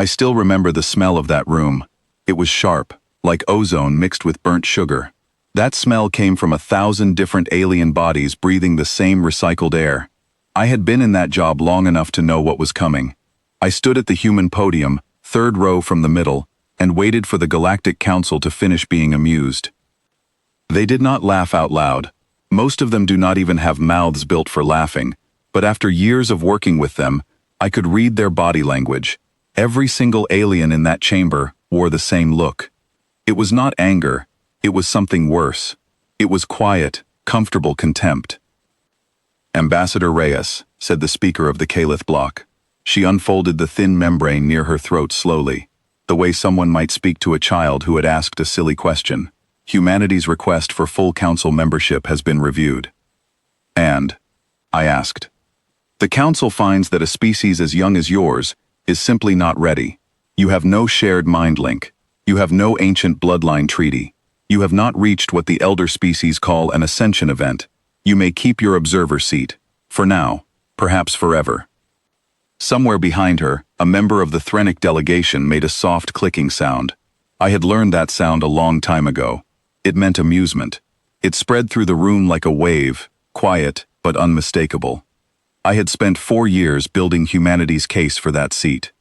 I still remember the smell of that room. It was sharp, like ozone mixed with burnt sugar. That smell came from 1,000 different alien bodies breathing the same recycled air. I had been in that job long enough to know what was coming. I stood at the human podium, third row from the middle, and waited for the Galactic Council to finish being amused. They did not laugh out loud. Most of them do not even have mouths built for laughing, but after years of working with them, I could read their body language. Every single alien in that chamber wore the same look. It was not anger, it was something worse. It was quiet, comfortable contempt. "Ambassador Reyes," said the speaker of the Caliph bloc. She unfolded the thin membrane near her throat slowly, the way someone might speak to a child who had asked a silly question. "Humanity's request for full council membership has been reviewed." "And?" I asked. "The council finds that a species as young as yours is simply not ready. You have no shared mind link. You have no ancient bloodline treaty. You have not reached what the elder species call an ascension event. You may keep your observer seat. For now, perhaps forever." Somewhere behind her, a member of the Threnic delegation made a soft clicking sound. I had learned that sound a long time ago. It meant amusement. It spread through the room like a wave, quiet but unmistakable. I had spent 4 years building humanity's case for that seat.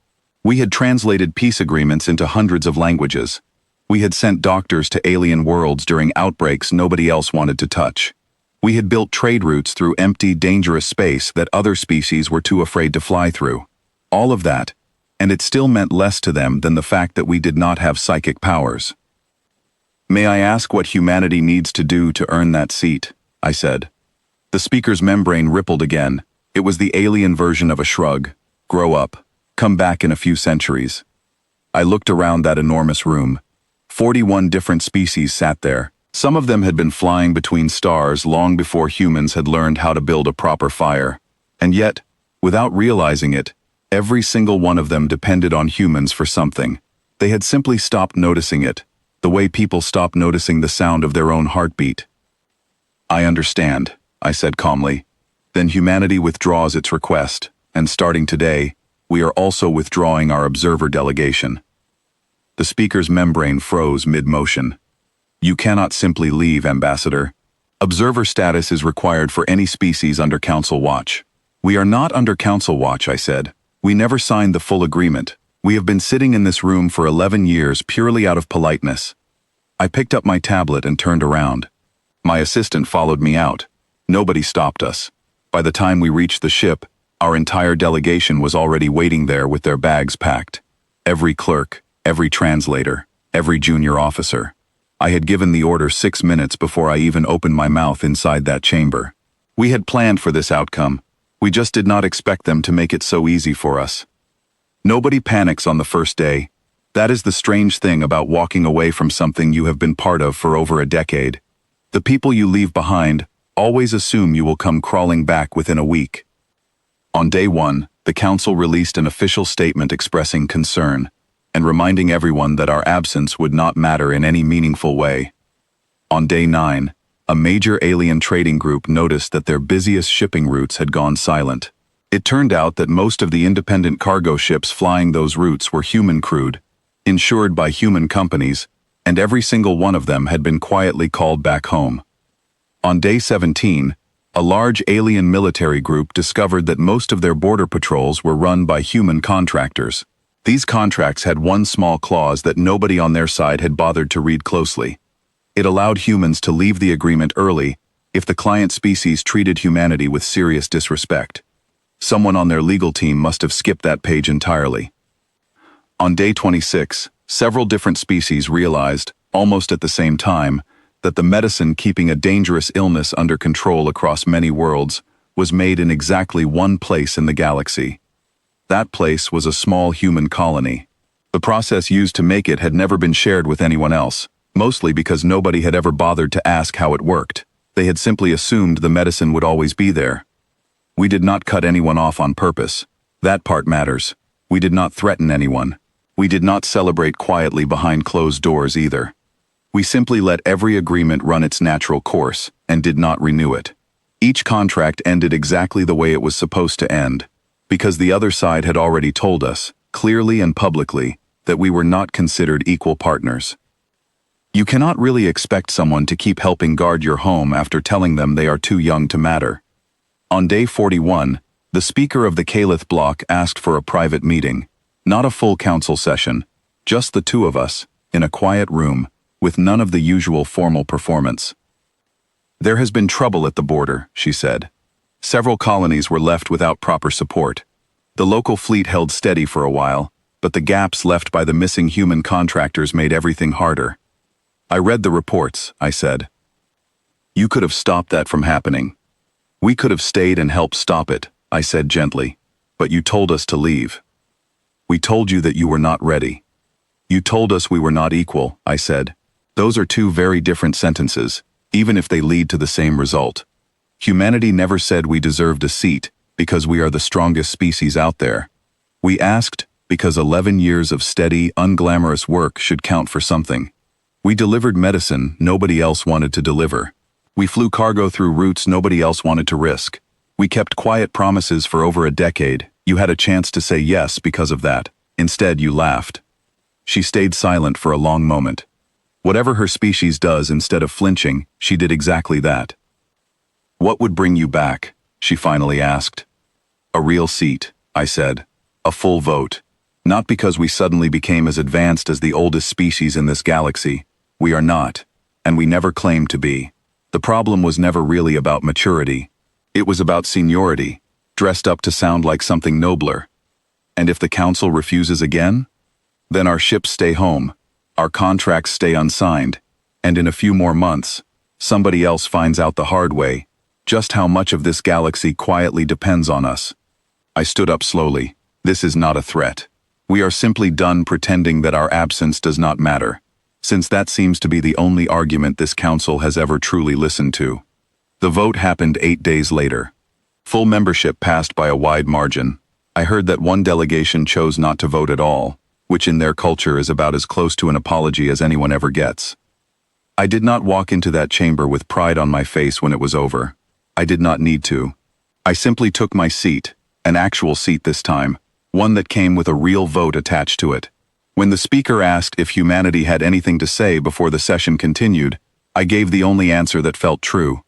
We had translated peace agreements into hundreds of languages. We had sent doctors to alien worlds during outbreaks nobody else wanted to touch. We had built trade routes through empty, dangerous space that other species were too afraid to fly through. All of that, and it still meant less to them than the fact that we did not have psychic powers. "May I ask what humanity needs to do to earn that seat?" I said. The speaker's membrane rippled again. It was the alien version of a shrug. "Grow up. Come back in a few centuries." I looked around that enormous room. 41 different species sat there. Some of them had been flying between stars long before humans had learned how to build a proper fire. And yet, without realizing it, every single one of them depended on humans for something. They had simply stopped noticing it, the way people stop noticing the sound of their own heartbeat. "I understand," I said calmly. "Then humanity withdraws its request, and starting today, we are also withdrawing our observer delegation." The speaker's membrane froze mid-motion. "You cannot simply leave, Ambassador. Observer status is required for any species under Council watch." "We are not under Council watch," I said. "We never signed the full agreement. We have been sitting in this room for 11 years purely out of politeness." I picked up my tablet and turned around. My assistant followed me out. Nobody stopped us. By the time we reached the ship, our entire delegation was already waiting there with their bags packed. Every clerk, every translator, every junior officer. I had given the order 6 minutes before I even opened my mouth inside that chamber. We had planned for this outcome. We just did not expect them to make it so easy for us. Nobody panics on the first day. That is the strange thing about walking away from something you have been part of for over a decade. The people you leave behind always assume you will come crawling back within a week. On day 1, the Council released an official statement expressing concern and reminding everyone that our absence would not matter in any meaningful way. On day 9, a major alien trading group noticed that their busiest shipping routes had gone silent. It turned out that most of the independent cargo ships flying those routes were human-crewed, insured by human companies, and every single one of them had been quietly called back home. On day 17, a large alien military group discovered that most of their border patrols were run by human contractors. These contracts had one small clause that nobody on their side had bothered to read closely. It allowed humans to leave the agreement early if the client species treated humanity with serious disrespect. Someone on their legal team must have skipped that page entirely. On day 26, several different species realized, almost at the same time, that the medicine keeping a dangerous illness under control across many worlds was made in exactly one place in the galaxy. That place was a small human colony. The process used to make it had never been shared with anyone else, mostly because nobody had ever bothered to ask how it worked. They had simply assumed the medicine would always be there. We did not cut anyone off on purpose. That part matters. We did not threaten anyone. We did not celebrate quietly behind closed doors either. We simply let every agreement run its natural course and did not renew it. Each contract ended exactly the way it was supposed to end, because the other side had already told us, clearly and publicly, that we were not considered equal partners. You cannot really expect someone to keep helping guard your home after telling them they are too young to matter. On day 41, the speaker of the Caliph block asked for a private meeting, not a full council session, just the two of us, in a quiet room, with none of the usual formal performance. There has been trouble at the border, she said. Several colonies were left without proper support. The local fleet held steady for a while, but the gaps left by the missing human contractors made everything harder. I read the reports, I said. You could have stopped that from happening. We could have stayed and helped stop it, I said gently, but you told us to leave. We told you that you were not ready. You told us we were not equal, I said. Those are two very different sentences, even if they lead to the same result. Humanity never said we deserved a seat because we are the strongest species out there. We asked because 11 years of steady, unglamorous work should count for something. We delivered medicine nobody else wanted to deliver. We flew cargo through routes nobody else wanted to risk. We kept quiet promises for over a decade. You had a chance to say yes because of that. Instead, you laughed. She stayed silent for a long moment. Whatever her species does, instead of flinching, she did exactly that. What would bring you back? She finally asked. A real seat, I said. A full vote. Not because we suddenly became as advanced as the oldest species in this galaxy. We are not, and we never claimed to be. The problem was never really about maturity. It was about seniority, dressed up to sound like something nobler. And if the council refuses again? Then our ships stay home, our contracts stay unsigned, and in a few more months, somebody else finds out the hard way, just how much of this galaxy quietly depends on us. I stood up slowly. This is not a threat. We are simply done pretending that our absence does not matter, since that seems to be the only argument this council has ever truly listened to. The vote happened 8 days later. Full membership passed by a wide margin. I heard that one delegation chose not to vote at all, which in their culture is about as close to an apology as anyone ever gets. I did not walk into that chamber with pride on my face when it was over. I did not need to. I simply took my seat, an actual seat this time, one that came with a real vote attached to it. When the speaker asked if humanity had anything to say before the session continued, I gave the only answer that felt true.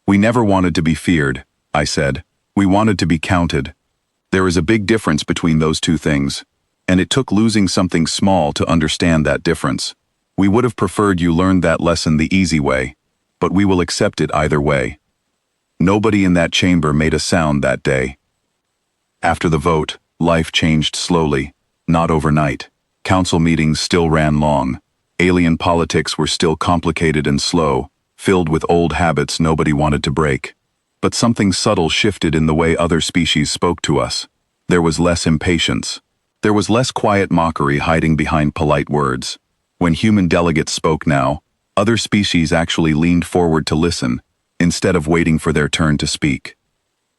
We never wanted to be feared, I said. We wanted to be counted. There is a big difference between those two things, and it took losing something small to understand that difference. We would have preferred you learned that lesson the easy way, but we will accept it either way. Nobody in that chamber made a sound that day. After the vote, life changed slowly, not overnight. Council meetings still ran long. Alien politics were still complicated and slow, filled with old habits nobody wanted to break. But something subtle shifted in the way other species spoke to us. There was less impatience. There was less quiet mockery hiding behind polite words. When human delegates spoke now, other species actually leaned forward to listen, instead of waiting for their turn to speak.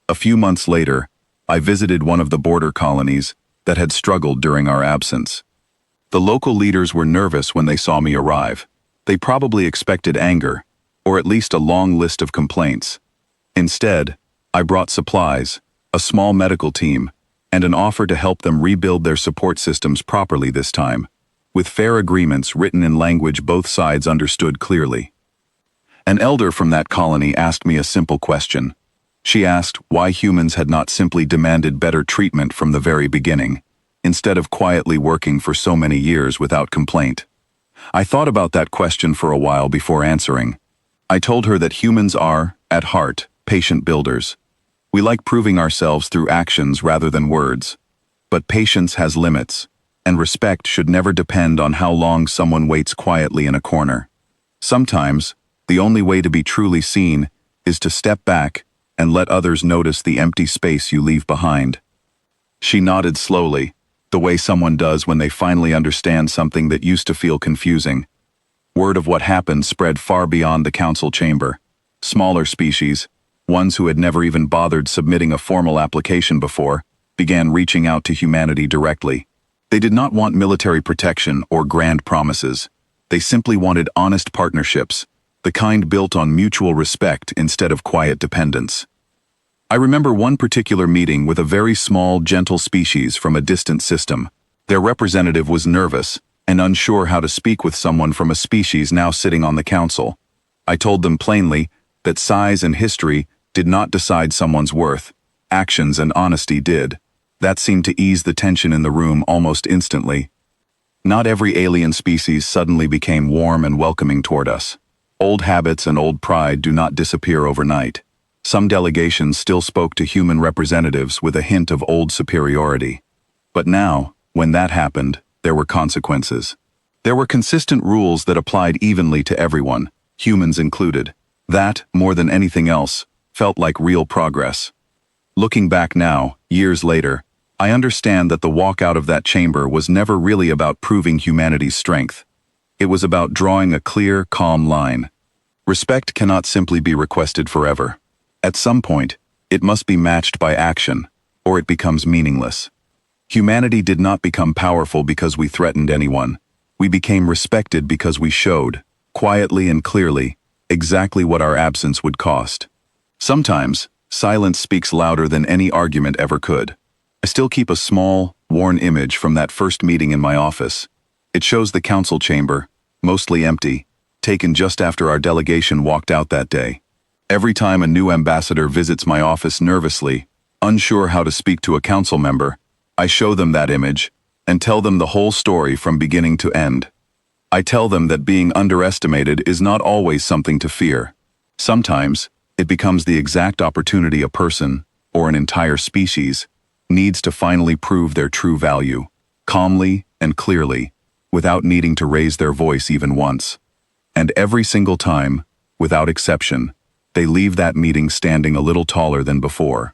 A few months later, I visited one of the border colonies that had struggled during our absence. The local leaders were nervous when they saw me arrive. They probably expected anger, or at least a long list of complaints. Instead, I brought supplies, a small medical team, and an offer to help them rebuild their support systems properly this time, with fair agreements written in language both sides understood clearly. An elder from that colony asked me a simple question. She asked why humans had not simply demanded better treatment from the very beginning, instead of quietly working for so many years without complaint. I thought about that question for a while before answering. I told her that humans are, at heart, patient builders. We like proving ourselves through actions rather than words. But patience has limits, and respect should never depend on how long someone waits quietly in a corner. Sometimes, the only way to be truly seen is to step back and let others notice the empty space you leave behind. She nodded slowly, the way someone does when they finally understand something that used to feel confusing. Word of what happened spread far beyond the council chamber. Smaller species, ones who had never even bothered submitting a formal application before, began reaching out to humanity directly. They did not want military protection or grand promises. They simply wanted honest partnerships, the kind built on mutual respect instead of quiet dependence. I remember one particular meeting with a very small, gentle species from a distant system. Their representative was nervous and unsure how to speak with someone from a species now sitting on the council. I told them plainly that size and history did not decide someone's worth. Actions and honesty did. That seemed to ease the tension in the room almost instantly. Not every alien species suddenly became warm and welcoming toward us. Old habits and old pride do not disappear overnight. Some delegations still spoke to human representatives with a hint of old superiority. But now, when that happened, there were consequences. There were consistent rules that applied evenly to everyone, humans included. That, more than anything else, felt like real progress. Looking back now, years later, I understand that the walk out of that chamber was never really about proving humanity's strength. It was about drawing a clear, calm line. Respect cannot simply be requested forever. At some point, it must be matched by action, or it becomes meaningless. Humanity did not become powerful because we threatened anyone. We became respected because we showed, quietly and clearly, exactly what our absence would cost. Sometimes, silence speaks louder than any argument ever could. I still keep a small, worn image from that first meeting in my office. It shows the council chamber, mostly empty, taken just after our delegation walked out that day. Every time a new ambassador visits my office nervously, unsure how to speak to a council member, I show them that image and tell them the whole story from beginning to end. I tell them that being underestimated is not always something to fear. Sometimes, it becomes the exact opportunity a person, or an entire species, needs to finally prove their true value, calmly and clearly, without needing to raise their voice even once. And every single time, without exception, they leave that meeting standing a little taller than before.